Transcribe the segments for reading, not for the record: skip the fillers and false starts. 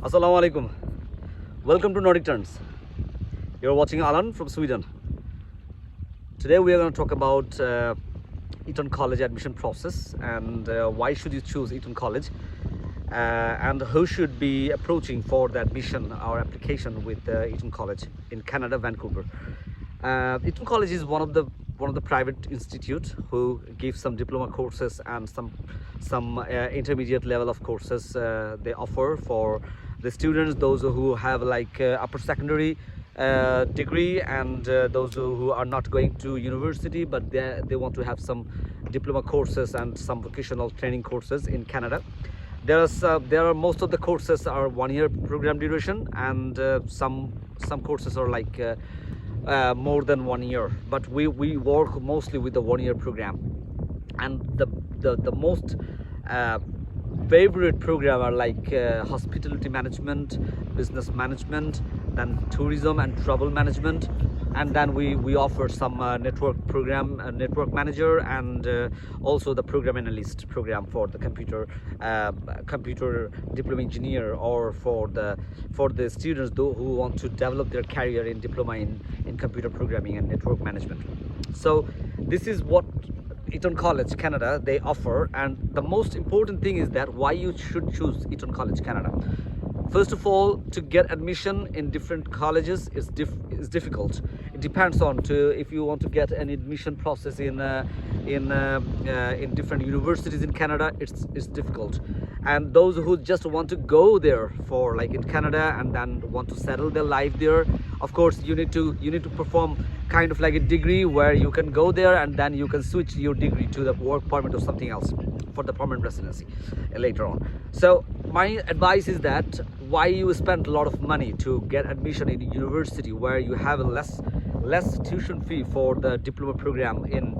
Assalamu alaikum. Welcome to Nordic Turns. You're watching Alan from Sweden. Today we are going to talk about Eton College admission process and why should you choose Eton College and who should be approaching for the admission or application with Eton College in Canada, Vancouver. Eton College is one of the private institute who give some diploma courses and some intermediate level of courses they offer for the students, those who have like upper secondary degree and those who are not going to university but they want to have some diploma courses and some vocational training courses in Canada. There are most of the courses are 1 year program duration and some courses are like more than 1 year, but we work mostly with the 1 year program. And the most favorite program are like hospitality management, business management, then tourism and travel management, and then we offer some network program, network manager, and also the program analyst program for the computer diploma engineer, or for the students who want to develop their career in diploma in computer programming and network management. So this is what Eton College Canada they offer, and the most important thing is that why you should choose Eton College Canada. First of all, to get admission in different colleges is difficult. It depends on if you want to get an admission process in different universities in Canada. It's difficult, and those who just want to go there for like in Canada and then want to settle their life there, of course you need to perform kind of like a degree where you can go there and then you can switch your degree to the work permit or something else for the permanent residency later on. So my advice is that why you spend a lot of money to get admission in a university where you have a less tuition fee for the diploma program in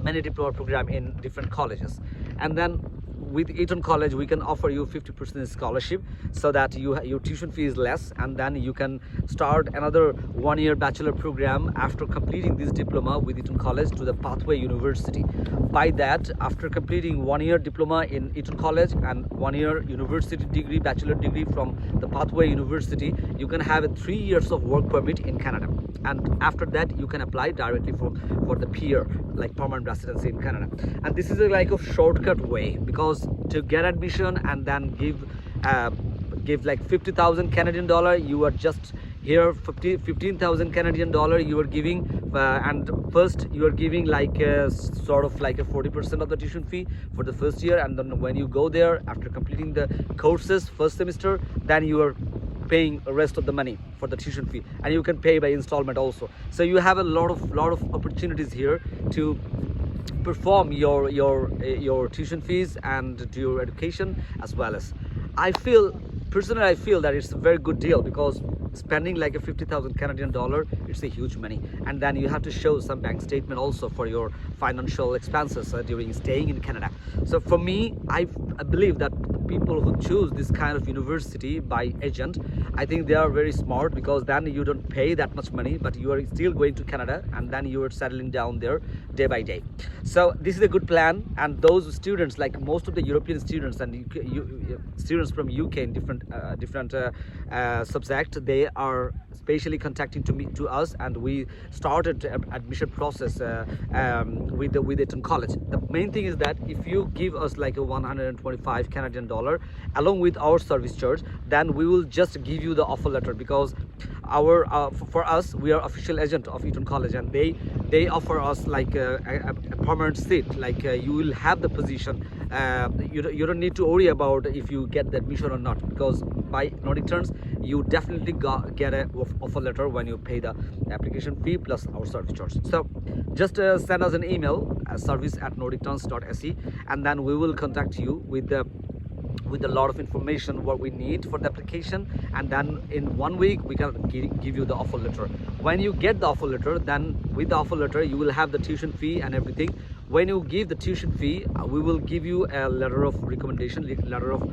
many diploma program in different colleges, and then with Eton College we can offer you 50% scholarship so that your tuition fee is less, and then you can start another 1 year bachelor program after completing this diploma with Eton College to the Pathway University. By that, after completing 1 year diploma in Eton College and 1 year university degree, bachelor degree from the Pathway University, you can have 3 years of work permit in Canada, and after that you can apply directly for the PR, like permanent residency in Canada. And this is like a shortcut way, because to get admission and then give like 50,000 Canadian dollar, you are just here 15,000 Canadian dollar you are giving, and first you are giving like sort of like a 40% of the tuition fee for the first year, and then when you go there after completing the courses first semester, then you are paying the rest of the money for the tuition fee, and you can pay by installment also. So you have a lot of opportunities here to perform your tuition fees and to your education as well. As personally I feel that it's a very good deal, because spending like a 50,000 Canadian dollar, it's a huge money, and then you have to show some bank statement also for your financial expenses during staying in Canada. So for me, I believe that people who choose this kind of university by agent, I think they are very smart, because then you don't pay that much money, but you are still going to Canada and then you are settling down there day by day. So this is a good plan, and those students, like most of the European students and students from UK in different subject, they are specially contacting to us, and we started admission process with Eton College. The main thing is that if you give us like a 125 Canadian dollar along with our service charge, then we will just give you the offer letter, because for us, we are official agent of Eton College, and they offer us like a permanent seat, like you will have the position. You don't need to worry about if you get the admission or not, because by Nordic Turns you definitely get a offer letter when you pay the application fee plus our service charge. So just send us an email service@nordicturns.se, and then we will contact you with a lot of information what we need for the application, and then in 1 week we can give you the offer letter. When you get the offer letter, then with the offer letter you will have the tuition fee and everything. When you give the tuition fee, we will give you a letter of recommendation, letter of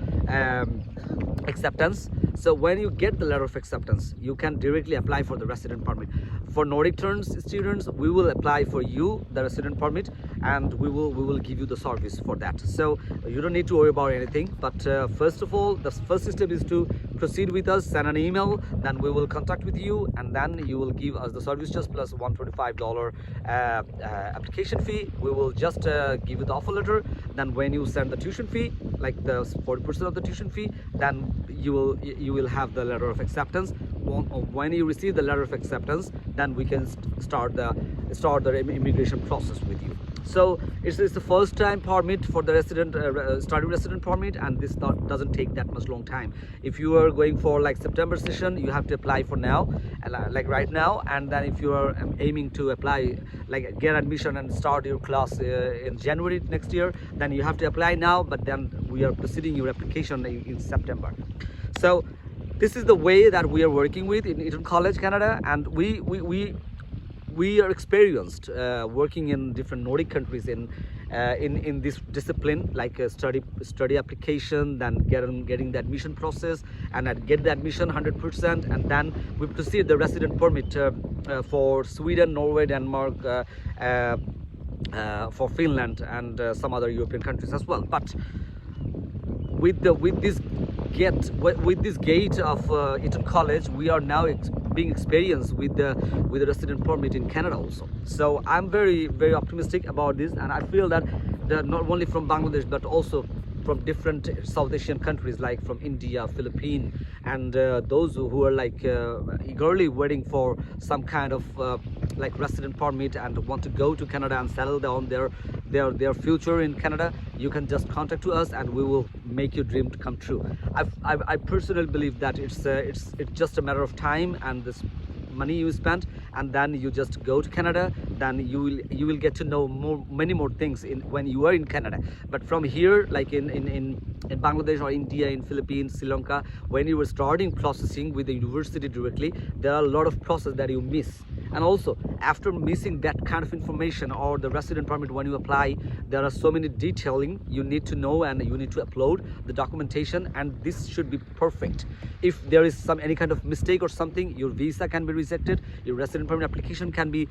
acceptance. So when you get the letter of acceptance, you can directly apply for the resident permit. For Nordic Turns students, we will apply for you the resident permit, and we will give you the service for that. So you don't need to worry about anything. But first of all, the first step is to proceed with us, send an email, then we will contact with you, and then you will give us the service charge plus $125 application fee. We will just give you the offer letter. Then when you send the tuition fee, like the 40% of the tuition fee, then you will have the letter of acceptance. When you receive the letter of acceptance, then we can start the immigration process with you. So it's the first time permit for the resident study resident permit, and this doesn't take that much long time. If you are going for like September session, you have to apply for now, like right now, and then if you are aiming to apply, like get admission and start your class in January next year, then you have to apply now, but then we are proceeding your application in September. So this is the way that we are working with in Eton College, Canada, and we are experienced working in different Nordic countries in this discipline, like study application, then getting the admission process, and get the admission 100%, and then we proceed the resident permit for Sweden, Norway, Denmark, for Finland, and some other European countries as well. But with this gate of Eton College, we are now being experienced with the resident permit in Canada also. So I'm very optimistic about this, and I feel that not only from Bangladesh but also from different South Asian countries, like from India, Philippines, and those who are like eagerly waiting for some kind of like resident permit and want to go to Canada and settle down their future in Canada, you can just contact to us and we will make your dream to come true. I personally believe that it's just a matter of time and this money you spend, and then you just go to Canada, then you will get to know many more things when you are in Canada. But from here, like in Bangladesh or India, in Philippines, Sri Lanka, when you were starting processing with the university directly, there are a lot of process that you miss. And also, after missing that kind of information or the resident permit when you apply, there are so many detailing you need to know, and you need to upload the documentation, and this should be perfect. If there is any kind of mistake or something, your visa can be rejected, your resident permit application can be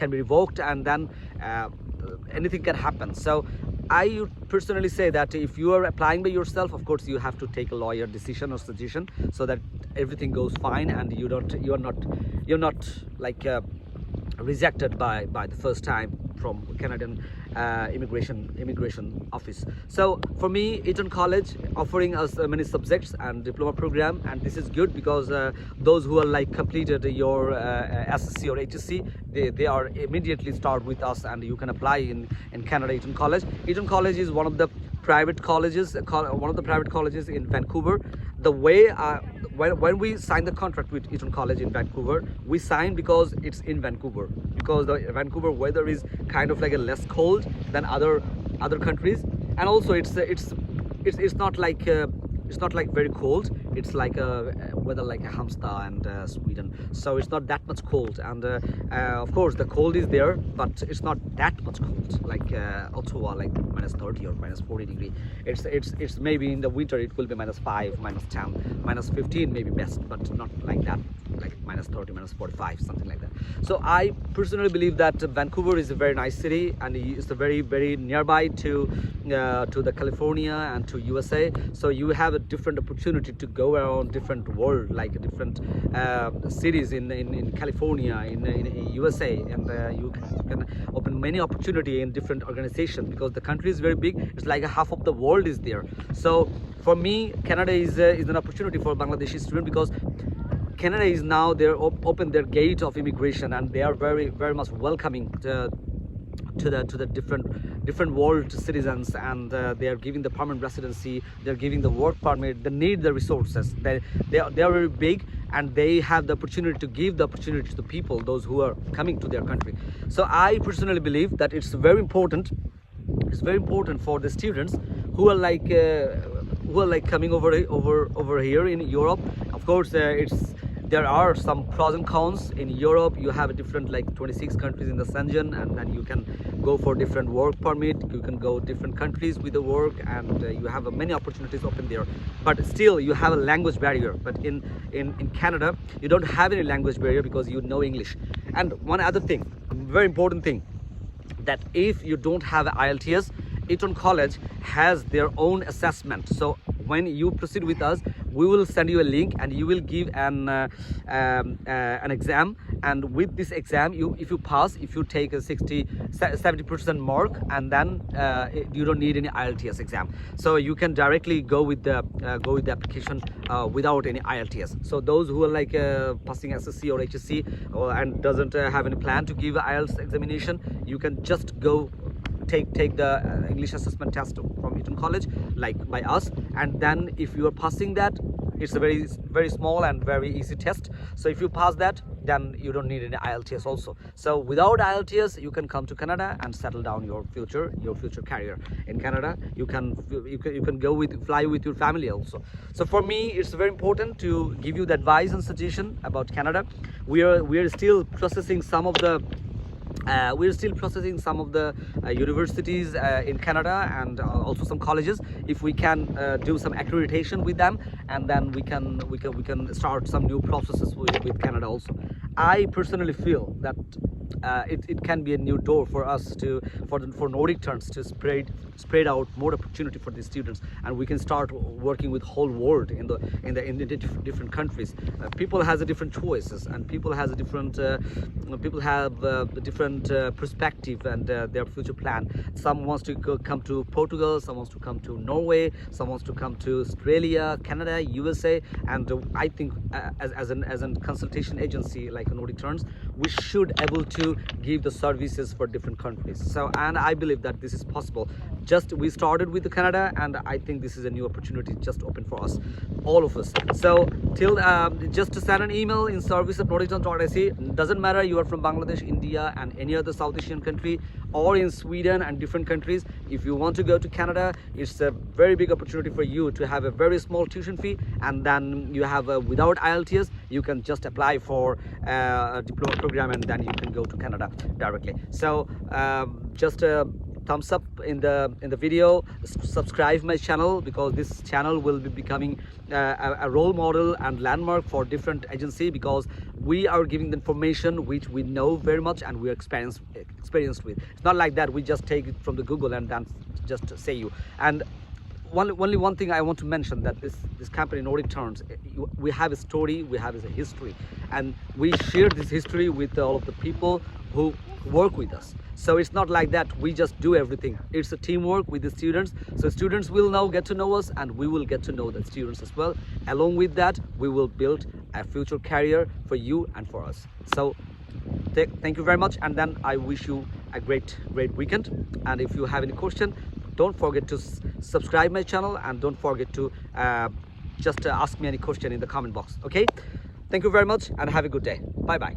revoked, and then anything can happen. So I personally say that if you are applying by yourself, of course you have to take a lawyer decision or suggestion so that everything goes fine and you're not like rejected by the first time from Canadian immigration office. So for me, Eton College offering us many subjects and diploma program, and this is good because those who are like completed your SSC or HSC, they are immediately start with us, and you can apply in Canada. Eton College is one of the private colleges in Vancouver. The way when we signed the contract with Eton College in Vancouver, we signed because it's in Vancouver, because the Vancouver weather is kind of like a less cold than other countries, and also it's not like very cold. It's like a weather like a Halmstad and Sweden, so it's not that much cold, and of course the cold is there, but it's not that much cold like Ottawa, like -30 or -40 degree. It's maybe in the winter it will be -5, -10, -15 maybe best, but not like that, like -30, -45, something like that. So I personally believe that Vancouver is a very nice city, and it's a very nearby to the California and to USA. So you have a different opportunity to go around different world, like different cities in California, in USA, and you can open many opportunity in different organizations, because the country is very big. It's like half of the world is there. So for me, Canada is an opportunity for Bangladeshi students, because Canada is now open their gate of immigration, and they are very much welcoming to the different world citizens, and they are giving the permanent residency, they're giving the work permit, they need the resources. They are very big, and they have the opportunity to give the opportunity to the people, those who are coming to their country. So I personally believe that it's very important for the students who are like coming over here in Europe. Of course, there are some pros and cons. In Europe, you have a different like 26 countries in the Schengen, and then you can go for different work permit. You can go different countries with the work, and you have many opportunities open there. But still, you have a language barrier. But in Canada, you don't have any language barrier because you know English. And one other thing, very important thing, that if you don't have IELTS, Eton College has their own assessment. So when you proceed with us, we will send you a link and you will give an exam, and with this exam, if you pass, if you take a 70% mark, and then you don't need any IELTS exam, so you can directly go with the application without any IELTS. So those who are like passing SSC or HSC and doesn't have any plan to give IELTS examination, you can just go take the English assessment test from Eton College, like by us, and then if you are passing that, it's a very small and very easy test. So if you pass that, then you don't need any IELTS also. So without IELTS, you can come to Canada and settle down your future career in Canada. You can fly with your family also. So for me, it's very important to give you the advice and suggestion about Canada. We are still processing some of the universities in Canada, and also some colleges. If we can do some accreditation with them, and then we can start some new processes with Canada also. I personally feel that it can be a new door for us for Nordic turns to spread out more opportunity for the students, and we can start working with whole world in the different countries. People has a different choices, and people have a different perspective and their future plan. Some wants to come to Portugal, some wants to come to Norway, some wants to come to Australia, Canada, USA, and I think as a consultation agency like Nordic Turns, we should able to give the services for different countries. So, and I believe that this is possible. Just we started with Canada, and I think this is a new opportunity just open for us, all of us. So till just to send an email in service@nordicturns.se. Doesn't matter you are from Bangladesh, India, and any other South Asian country, or in Sweden and different countries. If you want to go to Canada, it's a very big opportunity for you to have a very small tuition fee, and then you have without IELTS, you can just apply for a diploma program, and then you can go to Canada directly. So just a thumbs up in the video, subscribe my channel, because this channel will be becoming a role model and landmark for different agency, because we are giving the information which we know very much and we are experienced with. It's not like that we just take it from the Google and then just say you. And only one thing I want to mention, that this company Nordic Turns, we have a story, we have a history, and we share this history with all of the people who work with us. So it's not like that we just do everything. It's a teamwork with the students. So students will now get to know us, and we will get to know the students as well. Along with that, we will build a future career for you and for us. So thank you very much, and then I wish you a great weekend. And if you have any question, don't forget to subscribe my channel, and don't forget to just ask me any question in the comment box. Okay, thank you very much, and have a good day. Bye bye.